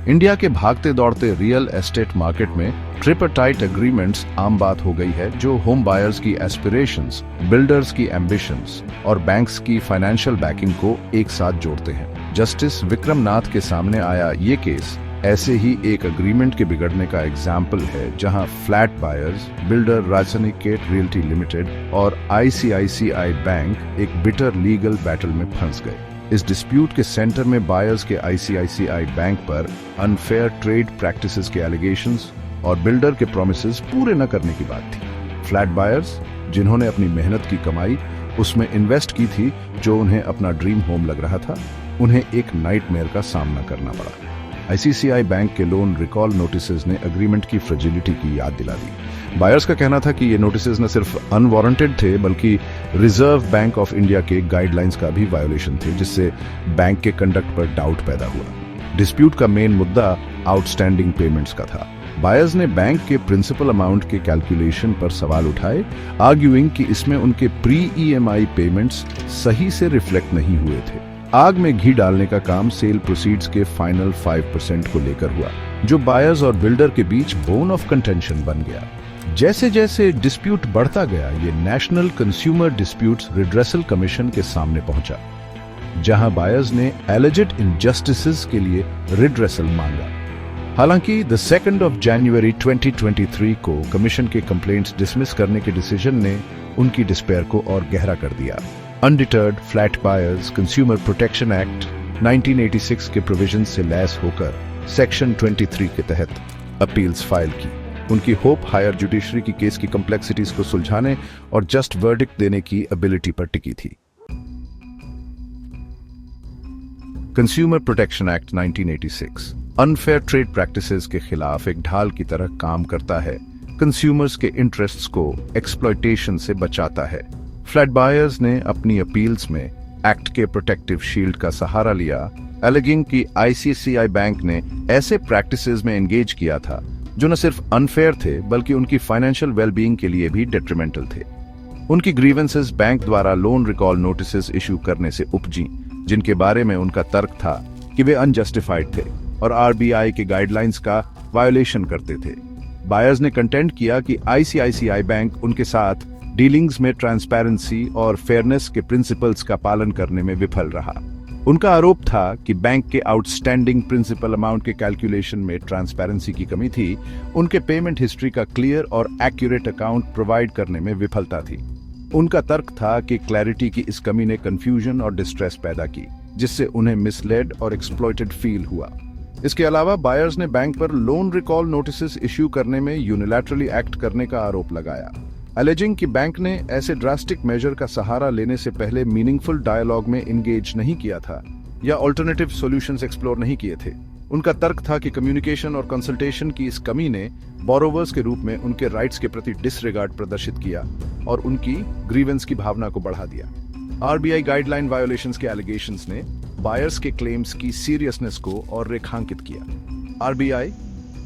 India के भागते दौड़ते रियल एस्टेट मार्केट में ट्रिपरटाइट एग्रीमेंट्स आम बात हो गई है, जो होम बायर्स की एस्पिरेशंस, बिल्डर्स की एम्बिशंस और बैंक्स की फाइनेंशियल बैकिंग को एक साथ जोड़ते हैं। जस्टिस विक्रम नाथ के सामने आया ये केस ऐसे ही एक एग्रीमेंट के बिगड़ने का एग्जाम्पल है, जहां फ्लैट बायर्स, बिल्डर राजसनिकेट रियल्टी लिमिटेड और आईसीआईसीआई बैंक एक बिटर लीगल बैटल में फंस गए। इस डिस्प्यूट के सेंटर में बायर्स के आईसीआईसीआई बैंक पर अनफेयर ट्रेड प्रैक्टिसेस के एलिगेशंस और बिल्डर के प्रॉमिसेस पूरे न करने की बात थी। फ्लैट बायर्स, जिन्होंने अपनी मेहनत की कमाई उसमें इन्वेस्ट की थी, जो उन्हें अपना ड्रीम होम लग रहा था, उन्हें एक नाइटमेयर का सामना करना पड़ा। आईसीआईसीआई बैंक के लोन रिकॉल नोटिसेस ने एग्रीमेंट की फ्रेजिलिटी की याद दिला दी। बायर्स का कहना था कि ये नोटिसेस न सिर्फ अनवारंटेड थे, बल्कि रिजर्व बैंक ऑफ इंडिया के गाइडलाइंस का भी वायोलेशन थे, जिससे बैंक के कंडक्ट पर डाउट पैदा हुआ। डिस्प्यूट का मेन मुद्दा आउटस्टैंडिंग पेमेंट्स का था। बायर्स ने बैंक के प्रिंसिपल अमाउंट के कैलकुलेशन पर सवाल उठाए, आर्ग्यूइंग कि इसमें उनके प्री ईएमआई पेमेंट्स सही से रिफ्लेक्ट नहीं हुए थे। आग में घी डालने का काम सेल प्रोसीड्स के फाइनल 5% को लेकर हुआ, जो बायर्स और बिल्डर के बीच बोन ऑफ कंटेंशन बन गया। जैसे जैसे डिस्प्यूट बढ़ता गया, ये national consumer disputes redressal commission के सामने पहुंचा, जहां बायर्स ने एलिजिड इनजस्टिसेस के लिए रिड्रेसल मांगा। हालांकि द 2 जनवरी 2023 को कमीशन के कंप्लेंट्स डिसमिस करने के डिसीजन ने उनकी डिस्पेयर को और गहरा कर दिया। Undeterred flat buyers consumer protection act 1986 के प्रोविजन से लैस होकर सेक्शन 23 के तहत अपील्स फाइल की। उनकी होप हायर जुडिशरी की केस की कॉम्प्लेक्सिटीज को सुलझाने और जस्ट वर्डिक्ट देने की एबिलिटी पर टिकी थी। Consumer protection act 1986 unfair trade practices के खिलाफ एक ढाल की तरह काम करता है, कंज्यूमर्स के इंटरेस्ट्स को एक्सप्लॉयटेशन से बचाता है। फ्लैट बायर्स ने अपनी अपील्स में एक्ट के प्रोटेक्टिव शील्ड का सहारा लिया, एलिगिंग कि आईसीआईसीआई बैंक ने ऐसे प्रैक्टिसेस में एंगेज किया था जो न सिर्फ अनफेयर थे, बल्कि उनकी फाइनेंशियल वेलबीइंग के लिए भी डेट्रीमेंटल थे। उनकी ग्रीवेंसेस बैंक द्वारा लोन रिकॉल नोटिसेस इशू करने से उपजी, जिनके बारे में उनका तर्क था कि वे अनजस्टिफाइड थे और आरबीआई के गाइडलाइंस का वायोलेशन करते थे। बायर्स ने कंटेंट किया कि आईसीआईसीआई बैंक उनके साथ डीलिंग्स में ट्रांसपेरेंसी और फेयरनेस के प्रिंसिपल्स का पालन करने में विफल रहा। उनका आरोप था कि बैंक के आउटस्टैंडिंग प्रिंसिपल अमाउंट के कैलकुलेशन में ट्रांसपेरेंसी की कमी थी, उनके पेमेंट हिस्ट्री का क्लियर और एक्यूरेट अकाउंट प्रोवाइड करने में विफलता थी। उनका तर्क था कि क्लैरिटी की इस कमी ने कंफ्यूजन और डिस्ट्रेस पैदा की, जिससे उन्हें मिसलेड और एक्सप्लॉइटेड फील हुआ। इसके अलावा बायर्स ने बैंक पर लोन रिकॉल नोटिसेस इश्यू करने में यूनिलैटरली एक्ट करने का आरोप लगाया, एलिजिंग कि बैंक ने ऐसे ड्रास्टिक मेजर का सहारा लेने से पहले मीनिंगफुल डायलॉग में इंगेज नहीं किया था या अल्टरनेटिव सॉल्यूशंस एक्सप्लोर नहीं किए थे। उनका तर्क था कि कम्युनिकेशन और कंसल्टेशन की इस कमी ने बोरोवर्स के रूप में उनके राइट्स के प्रति डिसरिगार्ड प्रदर्शित किया और उनकी ग्रीवेंस की भावना को बढ़ा दिया। आरबीआई गाइडलाइन वायोलेशंस के एलिगेशंस ने बायर्स के क्लेम्स की सीरियसनेस को और रेखांकित किया। आरबीआई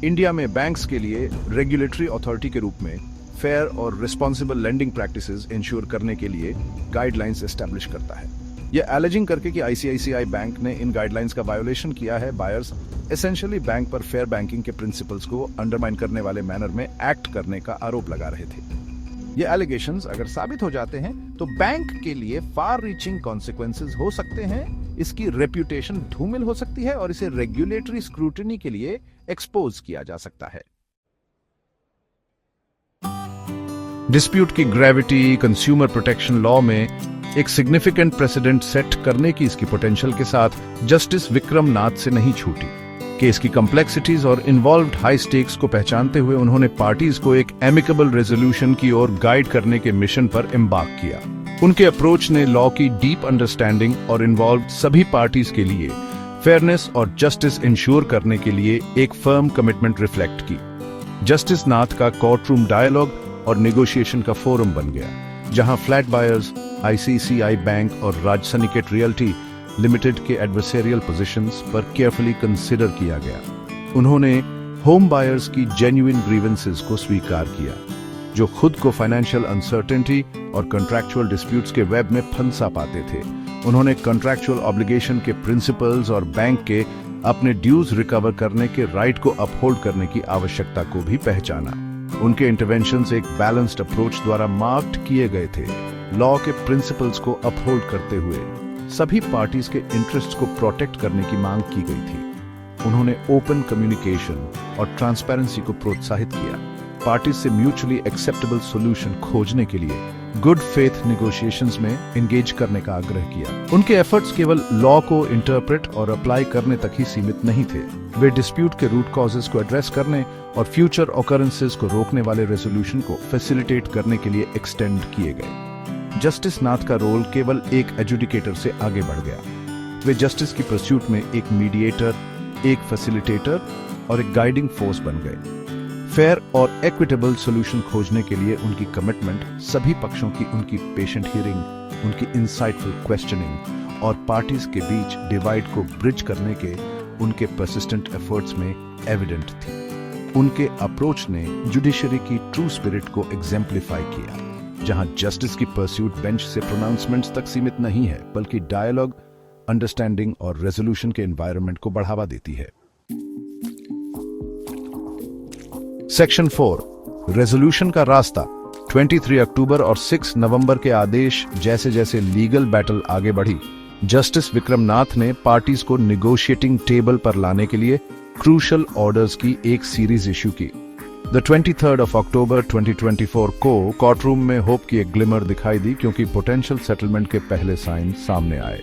इंडिया में बैंक्स के लिए रेगुलेटरी अथॉरिटी के रूप में फेयर और रिस्पॉन्सिबल लेंडिंग प्रैक्टिसेस इंश्योर करने के लिए गाइडलाइंस एस्टैब्लिश करता है। यह एलिजिंग करके कि आईसीआईसीआई बैंक ने इन गाइडलाइंस का वायोलेशन किया है, बायर्स एसेंशियली बैंक पर फेयर बैंकिंग के प्रिंसिपल्स को अंडरमाइन करने वाले मैनर में एक्ट करने का आरोप लगा रहे थे। ये एलिगेशंस अगर साबित हो जाते हैं तो बैंक के लिए फार रीचिंग कॉन्सिक्वेंसेस हो सकते हैं, इसकी रेप्यूटेशन धूमिल हो सकती है और इसे रेगुलेटरी स्क्रूटिनी के लिए एक्सपोज किया जा सकता है। डिस्प्यूट की ग्रेविटी कंज्यूमर प्रोटेक्शन लॉ में एक सिग्निफिकेंट प्रेसिडेंट सेट करने की इसकी पोटेंशियल के साथ जस्टिस विक्रम नाथ से नहीं छूटी। केस की कॉम्प्लेक्सिटीज और इन्वॉल्व्ड हाई स्टेक्स को पहचानते हुए उन्होंने पार्टीज को एक एमिकेबल रेजोल्यूशन की ओर गाइड करने के मिशन पर एम्बार्क किया। उनके अप्रोच ने लॉ की डीप अंडरस्टैंडिंग और इन्वॉल्व्ड सभी पार्टीज के लिए फेयरनेस और जस्टिस इंश्योर करने के लिए एक फर्म कमिटमेंट रिफ्लेक्ट की। जस्टिस नाथ का कोर्टरूम डायलॉग और नेगोशिएशन का फोरम बन गया, जहां फ्लैट बायर्स, आईसीआईसीआई बैंक और राजसनिकेट रियल्टी लिमिटेड के एडवर्सेरियल पोजीशंस पर केयरफुली कंसिडर किया गया। उन्होंने होम बायर्स की जेन्युइन ग्रीवेंसेस को स्वीकार किया, जो खुद को फाइनेंशियल अनसर्टेनिटी और कॉन्ट्रैक्चुअल डिस्प्यूट्स के वेब में फंसा पाते थे। उन्होंने कॉन्ट्रैक्चुअल ऑब्लिगेशन के प्रिंसिपल्स और बैंक के अपने ड्यूज रिकवर करने के राइट को अपहोल्ड करने की आवश्यकता को भी पहचाना। उनके इंटरवेंशंस एक बैलेंस्ड अप्रोच द्वारा मार्क्ड किए गए थे, लॉ के प्रिंसिपल्स को अपहोल्ड करते हुए सभी पार्टीज के इंटरेस्ट्स को प्रोटेक्ट करने की मांग की गई थी। उन्होंने ओपन कम्युनिकेशन और ट्रांसपेरेंसी को प्रोत्साहित किया, पार्टीज से म्यूचुअली एक्सेप्टेबल सॉल्यूशन खोजने के लिए गुड फेथ निगोशिएशंस में एंगेज करने का आग्रह किया। उनके एफर्ट्स केवल लॉ को इंटरप्रेट और अप्लाई करने तक ही सीमित नहीं थे, वे डिस्प्यूट के रूट कॉजेस को एड्रेस करने और फ्यूचर ऑकरेंसेस को रोकने वाले रेजोल्यूशन को फैसिलिटेट करने के लिए एक्सटेंड किए गए। जस्टिस नाथ का रोल केवल एक एजुडिकेटर से आगे बढ़ गया। वे जस्टिस की परस्यूट में एक मीडिएटर, एक फैसिलिटेटर और एक गाइडिंग फोर्स बन गए। फेयर और इक्विटेबल सॉल्यूशन खोजने के लिए उनकी कमिटमेंट सभी पक्षों की उनकी पेशेंट हियरिंग, उनकी इंसाइटफुल क्वेश्चनिंग और पार्टीज के बीच डिवाइड को ब्रिज करने के उनके परसिस्टेंट एफर्ट्स में एविडेंट थी। उनके अप्रोच ने जुडिशरी की ट्रू स्पिरिट को एग्जेम्पलीफाई किया, जहां जस्टिस की परस्यूट बेंच से प्रोनाउंसमेंट्स तक सीमित नहीं है, बल्कि डायलॉग, अंडरस्टैंडिंग और रेजोल्यूशन के एनवायरनमेंट को बढ़ावा देती है। सेक्शन 4, रेजोल्यूशन का रास्ता। 23 अक्टूबर और 6 नवंबर के आदेश जैसे जैसे लीगल बैटल आगे बढ़ी, जस्टिस विक्रम नाथ ने पार्टीज को निगोशिएटिंग टेबल पर लाने के लिए क्रूशल ऑर्डर्स की एक सीरीज इश्यू की। द 23rd of October 2024 को कोर्टरूम में होप की एक ग्लिमर दिखाई दी, क्योंकि पोटेंशियल सेटलमेंट के पहले साइन सामने आए।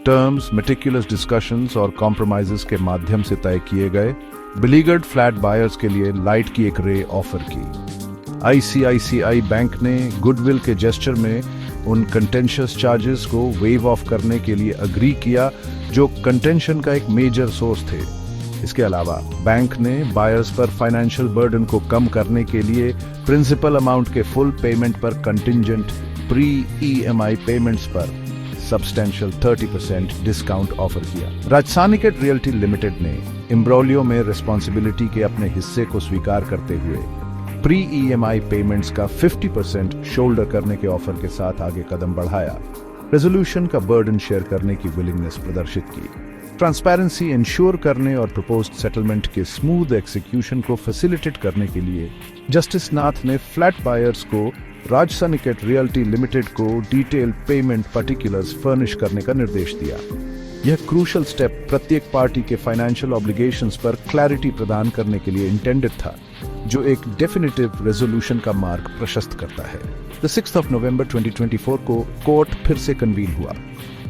टर्म्स, मेटिकुलस डिस्कशंस और कॉम्प्रोमाइजेस के माध्यम से तय किए गए। बिलीगर्ड फ्लैट बायर्स के लिए लाइट की एक रे ऑफर की। आईसीआईसीआई बैंक ने गुडविल के जेस्चर में उन कंटेंशियस चार्जेस को वेव ऑफ करने के लिए अग्री किया, जो कंटेंशन का एक मेजर सोर्स थे। इसके अलावा बैंक ने बायर्स पर फाइनेंशियल बर्डन को कम करने के लिए प्रिंसिपल अमाउंट के फुल पेमेंट पर कंटिंजेंट प्री ईएमआई पेमेंट्स पर सब्सटेंशियल 30% डिस्काउंट ऑफर किया। राजसानिकेट रियल्टी लिमिटेड ने इम्ब्रोलियो में रिस्पॉन्सिबिलिटी के अपने हिस्से को स्वीकार करते हुए प्री ईएमआई पेमेंट्स का 50% शोल्डर करने के ऑफर के साथ आगे कदम बढ़ाया। रेजोल्यूशन का बर्डन शेयर करने की विलिंगनेस प्रदर्शित की। ट्रांसपेरेंसी इंश्योर करने और प्रपोज्ड सेटलमेंट के स्मूथ एग्जीक्यूशन को फैसिलिटेट करने के लिए जस्टिस नाथ ने फ्लैट बायर्स को राजसानिकेट रियल्टी लिमिटेड को डिटेल पेमेंट पर्टिकुलर्स फर्निश करने का निर्देश दिया। यह क्रूशल स्टेप प्रत्येक पार्टी के फाइनेंशियल ऑब्लिगेशंस पर क्लैरिटी प्रदान करने के लिए इंटेंडेड था, जो एक डेफिनेटिव रेजोल्यूशन का मार्ग प्रशस्त करता है। द 6th of November 2024 को कोर्ट फिर से कन्वीन हुआ,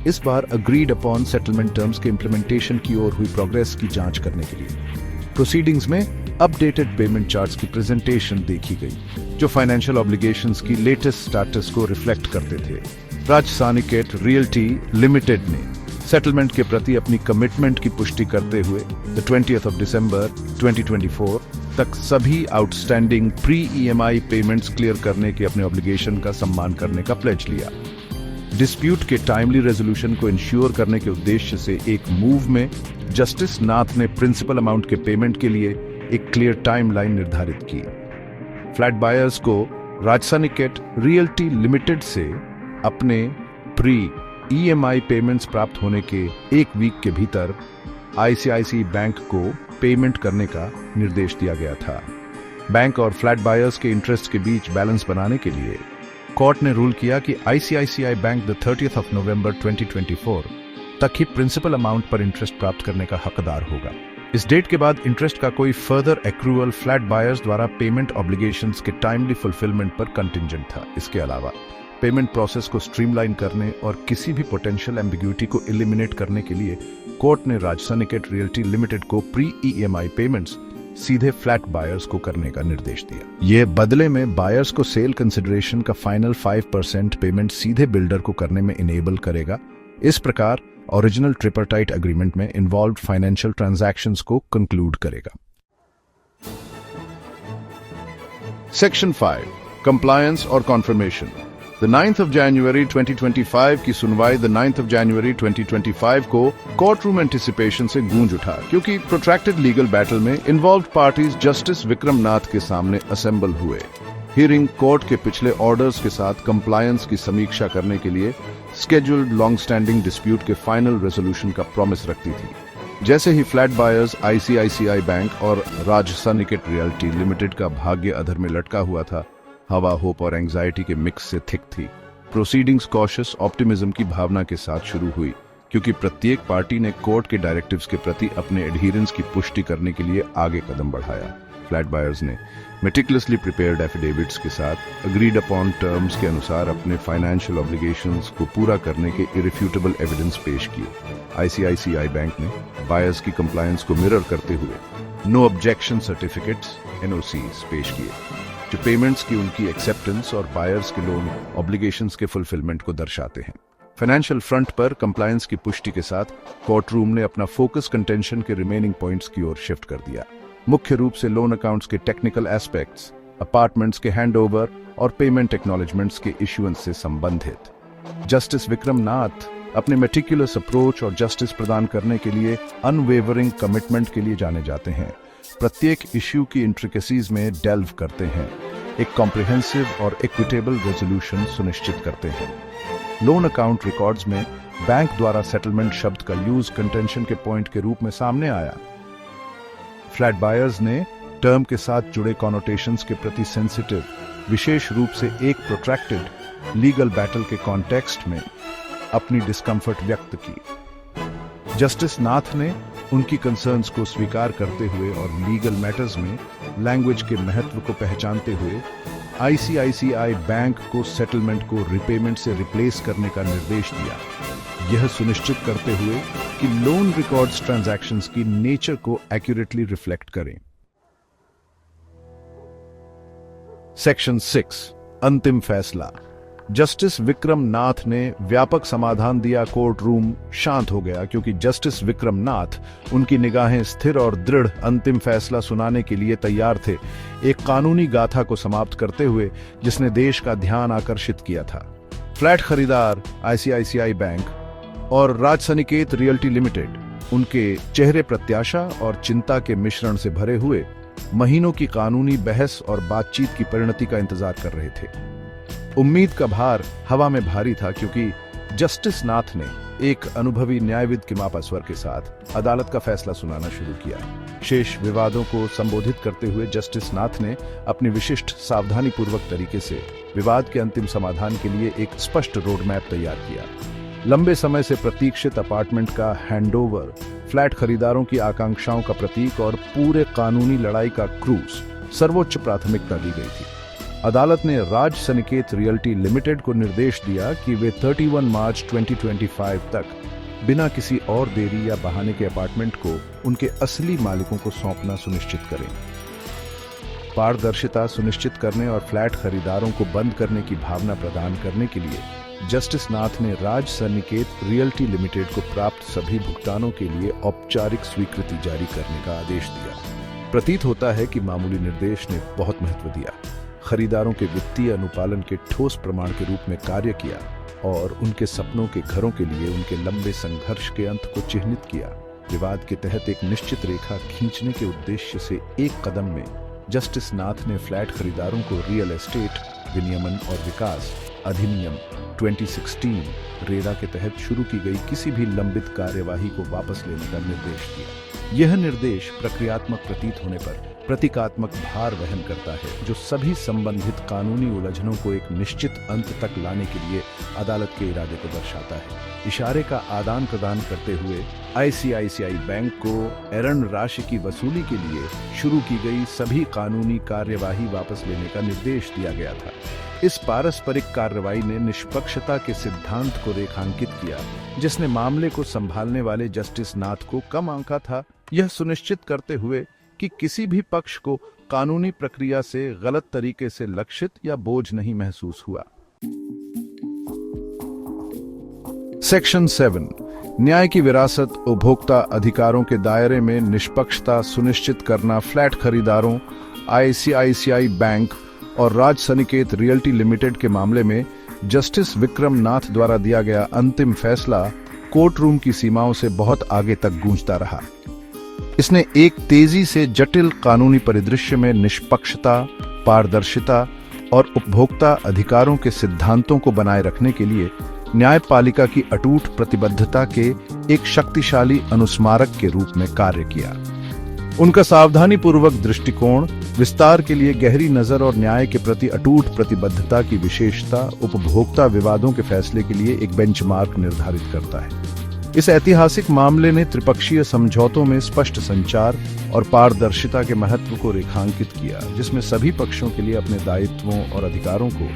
इस बार अग्रीड अपॉन सेटलमेंट टर्म्स के इम्प्लीमेंटेशन की ओर हुई प्रोग्रेस की जांच करने के लिए। प्रोसीडिंग्स में अपडेटेड पेमेंट चार्ट्स की प्रेजेंटेशन देखी गई, जो फाइनेंशियल ऑब्लिगेशंस की लेटेस्ट स्टेटस को रिफ्लेक्ट करते थे। राजसानिकेट रियल्टी लिमिटेड ने सेटलमेंट के प्रति अपनी कमिटमेंट की पुष्टि करते हुए द 20th of December 2024 तक सभी outstanding pre EMI payments clear करने के अपने ऑब्लिगेशन का सम्मान करने का प्लेज लिया। डिस्प्यूट के टाइमली रेजोल्यूशन को इंश्योर करने के उद्देश्य से एक मूव में जस्टिस नाथ ने प्रिंसिपल अमाउंट के पेमेंट के लिए एक क्लियर टाइमलाइन निर्धारित की। फ्लैट बायर्स को राजसानिकेट रियल्टी लिमिटेड से अपने प्री ईएमआई पेमेंट्स प्राप्त होने के एक वीक के भीतर आईसीआईसीआई बैंक को पेमेंट करने का निर्देश दिया गया था। बैंक और फ्लैट बायर्स के इंटरेस्ट के बीच बैलेंस बनाने के लिए कोर्ट ने रूल किया कि ICICI bank the 30th of November 2024 तक ही प्रिंसिपल अमाउंट पर इंटरेस्ट प्राप्त करने का हकदार होगा। इस डेट के बाद इंटरेस्ट का कोई फर्दर एक्रूअल फ्लैट बायर्स द्वारा पेमेंट ऑब्लिगेशंस के टाइमली फुलफिलमेंट पर कंटिंजेंट था। इसके अलावा पेमेंट प्रोसेस को स्ट्रीमलाइन करने और किसी भी पोटेंशियल एम्बिग्यूटी को एलिमिनेट करने के लिए कोर्ट ने राजसानिकेट रियल्टी लिमिटेड को प्री ईएमआई पेमेंट्स सीधे फ्लैट बायर्स को करने का निर्देश दिया। यह बदले में बायर्स को सेल कंसिडरेशन का फाइनल 5% पेमेंट सीधे बिल्डर को करने में इनेबल करेगा। इस प्रकार ओरिजिनल ट्रिपरटाइट एग्रीमेंट में इन्वॉल्व्ड फाइनेंशियल ट्रांजैक्शंस को कंक्लूड करेगा। सेक्शन 5, कंप्लायंस और conformation. The 9th of January 2025 की सुनवाई द 9th of January 2025 को कोर्ट रूम एंटिसिपेशन से गूंज उठा, क्योंकि प्रोट्रैक्टेड लीगल बैटल में इन्वॉल्व्ड पार्टीज जस्टिस विक्रम नाथ के सामने असेंबल हुए। हियरिंग कोर्ट के पिछले ऑर्डर्स के साथ कंप्लायंस की समीक्षा करने के लिए स्केड्यूल्ड लॉन्ग स्टैंडिंग डिस्प्यूट के फाइनल रेजोल्यूशन का प्रॉमिस रखती थी। जैसे ही फ्लैट बायर्स आईसीआईसीआई बैंक और राज सनिकेत रियल्टी लिमिटेड का भाग्य अधर में लटका हुआ था, हवा होप और एंजाइटी के मिक्स से थिक थी। प्रोसीडिंग्स कॉशियस ऑप्टिमिज्म की भावना के साथ शुरू हुई, क्योंकि प्रत्येक पार्टी ने कोर्ट के डायरेक्टिव्स के प्रति अपने एडहिरेंस की पुष्टि करने के लिए आगे कदम बढ़ाया। फ्लैट बायर्स ने मेटिकुलसली प्रिपेयर्ड एफिडेविट्स के साथ अग्रीड अपॉन टर्म्स के अनुसार अपने फाइनेंशियल ऑब्लिगेशंस को पूरा करने के इरिफ्यूटेबल एविडेंस पेश किए। आईसीआईसीआई बैंक ने बायर्स की कंप्लायंस को मिरर करते हुए नो ऑब्जेक्शन सर्टिफिकेट्स एनओसीज पेश किए, जो पेमेंट्स की उनकी एक्सेप्टेंस और बायर्स के लोन ऑब्लिगेशंस के फुलफिलमेंट को दर्शाते हैं। फाइनेंशियल फ्रंट पर कंप्लायंस की पुष्टि के साथ कोर्ट रूम ने अपना फोकस कंटेंशन के रिमेनिंग पॉइंट्स की ओर शिफ्ट कर दिया, मुख्य रूप से लोन अकाउंट्स के टेक्निकल एस्पेक्ट्स, अपार्टमेंट्स के हैंडओवर और पेमेंट एक्नॉलेजमेंट्स के इश्यूएंस से संबंधित। जस्टिस विक्रम नाथ अपने मेटिकुलस अप्रोच और जस्टिस प्रदान करने के लिए अनवेवरिंग कमिटमेंट के लिए जाने जाते हैं। प्रत्येक इश्यू की इंट्रिकेसीज में डेल्व करते हैं, एक कॉम्प्रिहेंसिव और इक्विटेबल रेजोल्यूशन सुनिश्चित करते हैं। लोन अकाउंट रिकॉर्ड्स में बैंक द्वारा सेटलमेंट शब्द का यूज कंटेंशन के पॉइंट के रूप में सामने आया। फ्लैट बायर्स ने टर्म के साथ जुड़े कॉनोटेशंस के प्रति सेंसिटिव, विशेष रूप से एक प्रोट्रैक्टेड लीगल बैटल के कॉन्टेक्स्ट में अपनी डिस्कम्फर्ट व्यक्त की। जस्टिस नाथ ने उनकी कंसर्न्स को स्वीकार करते हुए और लीगल मैटर्स में लैंग्वेज के महत्व को पहचानते हुए आईसीआईसीआई बैंक को सेटलमेंट को रिपेमेंट से रिप्लेस करने का निर्देश दिया, यह सुनिश्चित करते हुए कि लोन रिकॉर्ड्स ट्रांजैक्शंस की नेचर को एक्यूरेटली रिफ्लेक्ट करें। सेक्शन 6 अंतिम फैसला। जस्टिस विक्रम नाथ ने व्यापक समाधान दिया। कोर्ट रूम शांत हो गया, क्योंकि जस्टिस विक्रम नाथ उनकी निगाहें स्थिर और दृढ़ अंतिम फैसला सुनाने के लिए तैयार थे, एक कानूनी गाथा को समाप्त करते हुए जिसने देश का ध्यान आकर्षित किया था। फ्लैट खरीदार आईसीआईसीआई बैंक और राज सनिकेत रियल्टी लिमिटेड उनके चेहरे प्रत्याशा और चिंता के मिश्रण से भरे हुए महीनों की कानूनी बहस और बातचीत की परिणति का इंतजार कर रहे थे। उम्मीद का भार हवा में भारी था, क्योंकि जस्टिस नाथ ने एक अनुभवी न्यायविद के मापा स्वर के साथ अदालत का फैसला सुनाना शुरू किया। शेष विवादों को संबोधित करते हुए जस्टिस नाथ ने अपनी विशिष्ट सावधानीपूर्वक तरीके से विवाद के अंतिम समाधान के लिए एक स्पष्ट रोड मैप तैयार किया। लंबे समय से प्रतीक्षित अपार्टमेंट का हैंडओवर, फ्लैट खरीदारों की आकांक्षाओं का प्रतीक और पूरे कानूनी लड़ाई का क्रूज सर्वोच्च प्राथमिकता दी गई थी। अदालत ने राज सनिकेत रियल्टी लिमिटेड को निर्देश दिया कि वे 31 मार्च 2025 तक बिना किसी और देरी या बहाने के अपार्टमेंट को उनके असली मालिकों को सौंपना सुनिश्चित करें। पारदर्शिता सुनिश्चित करने और फ्लैट खरीदारों को बंद करने की भावना प्रदान करने के लिए जस्टिस नाथ ने राज सनिकेत रियल्टी लिमिटेड को प्राप्त सभी भुगतानों के लिए औपचारिक स्वीकृति जारी करने का आदेश दिया। प्रतीत होता है कि मामूली निर्देश ने बहुत महत्व दिया, खरीदारों के वित्तीय अनुपालन के ठोस प्रमाण के रूप में कार्य किया और उनके सपनों के घरों के लिए उनके लंबे संघर्ष के अंत को चिह्नित किया। विवाद के तहत एक निश्चित रेखा खींचने के उद्देश्य से एक कदम में जस्टिस नाथ ने फ्लैट खरीदारों को रियल एस्टेट विनियमन और विकास अधिनियम 2016 रेरा के तहत शुरू की गई किसी भी लंबित कार्यवाही को वापस लेने का निर्देश दिया। यह निर्देश प्रक्रियात्मक प्रतीत होने पर प्रतीकात्मक भार वहन करता है, जो सभी संबंधित कानूनी उलझनों को एक निश्चित अंत तक लाने के लिए अदालत के इरादे को दर्शाता है। इशारे का आदान प्रदान करते हुए आईसीआईसीआई बैंक को एरंड राशि की वसूली के लिए शुरू की गई सभी कानूनी कार्यवाही वापस लेने का निर्देश दिया गया था। इस पारस्परिक कार्रवाई ने निष्पक्षता के सिद्धांत को रेखांकित किया, जिसने मामले को संभालने वाले जस्टिस नाथ को कम आंका था, यह सुनिश्चित करते हुए कि किसी भी पक्ष को कानूनी प्रक्रिया से गलत तरीके से लक्षित या बोझ नहीं महसूस हुआ। सेक्शन 7 न्याय की विरासत उपभोक्ता अधिकारों के दायरे में निष्पक्षता सुनिश्चित करना। फ्लैट खरीदारों आईसीआईसीआई बैंक और राज सनिकेत रियल्टी लिमिटेड के मामले में जस्टिस विक्रम नाथ द्वारा दिया गया अंतिम फैसला कोर्ट रूम की सीमाओं से बहुत आगे तक गूंजता रहा। इसने एक तेजी से जटिल कानूनी परिदृश्य में निष्पक्षता, पारदर्शिता और उपभोक्ता अधिकारों के सिद्धांतों को बनाए रखने के लिए न्यायपालिका की अटूट प्रतिबद्धता के एक शक्तिशाली अनुस्मारक के रूप में कार्य किया। उनका सावधानीपूर्वक दृष्टिकोण, विस्तार के लिए गहरी नजर और न्याय के प्रति अटूट प्रतिबद्धता की विशेषता उपभोक्ता विवादों के फैसले के लिए एक बेंचमार्क निर्धारित करता है। इस ऐतिहासिक मामले ने त्रिपक्षीय समझौतों में स्पष्ट संचार और पारदर्शिता के महत्व को रेखांकित किया, जिसमें सभी पक्षों के लिए अपने दायित्वों और अधिकारों को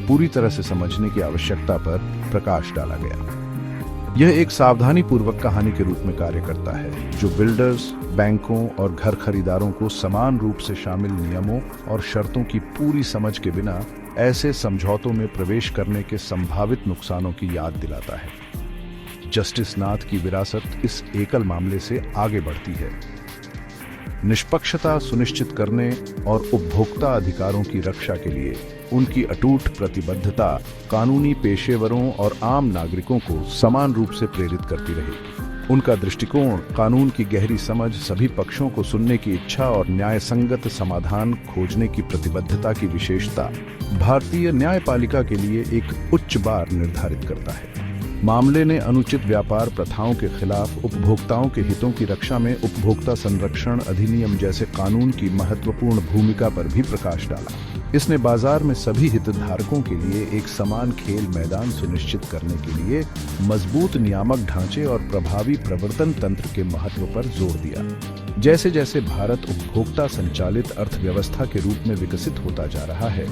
पूरी तरह से समझने की आवश्यकता पर प्रकाश डाला गया। यह एक सावधानीपूर्वक कहानी के रूप में कार्य करता है, जो बिल्डर्स, बैंकों और घर खरीदारों को समान रूप से शामिल नियमों और शर्तों की पूरी समझ के बिना ऐसे समझौतों में प्रवेश करने के संभावित नुकसानों की याद दिलाता है। जस्टिस नाथ की विरासत इस एकल मामले से आगे बढ़ती है। निष्पक्षता सुनिश्चित करने और उपभोक्ता अधिकारों की रक्षा के लिए उनकी अटूट प्रतिबद्धता कानूनी पेशेवरों और आम नागरिकों को समान रूप से प्रेरित करती रहेगी। उनका दृष्टिकोण, कानून की गहरी समझ, सभी पक्षों को सुनने की इच्छा और न्यायसंगत समाधान खोजने की प्रतिबद्धता की विशेषता भारतीय न्यायपालिका के लिए एक उच्च बार निर्धारित करता है। मामले ने अनुचित व्यापार प्रथाओं के खिलाफ उपभोक्ताओं के हितों की रक्षा में उपभोक्ता संरक्षण अधिनियम जैसे कानून की महत्वपूर्ण भूमिका पर भी प्रकाश डाला। इसने बाजार में सभी हितधारकों के लिए एक समान खेल मैदान सुनिश्चित करने के लिए मजबूत नियामक ढांचे और प्रभावी प्रवर्तन तंत्र के महत्व पर जोर दिया। जैसे जैसे भारत उपभोक्ता संचालित अर्थव्यवस्था के रूप में विकसित होता जा रहा है,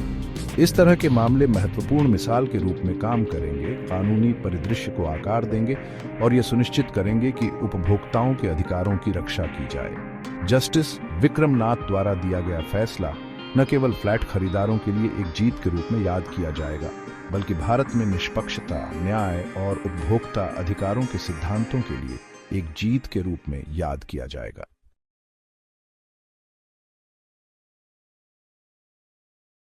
इस तरह के मामले महत्वपूर्ण मिसाल के रूप में काम करेंगे, कानूनी परिदृश्य को आकार देंगे और ये सुनिश्चित करेंगे कि उपभोक्ताओं के अधिकारों की रक्षा की जाए। जस्टिस विक्रम नाथ द्वारा दिया गया फैसला न केवल फ्लैट खरीदारों के लिए एक जीत के रूप में याद किया जाएगा, बल्कि भारत में निष्पक्षता, न्याय और उपभोक्ता अधिकारों के सिद्धांतों के लिए एक जीत के रूप में याद किया जाएगा।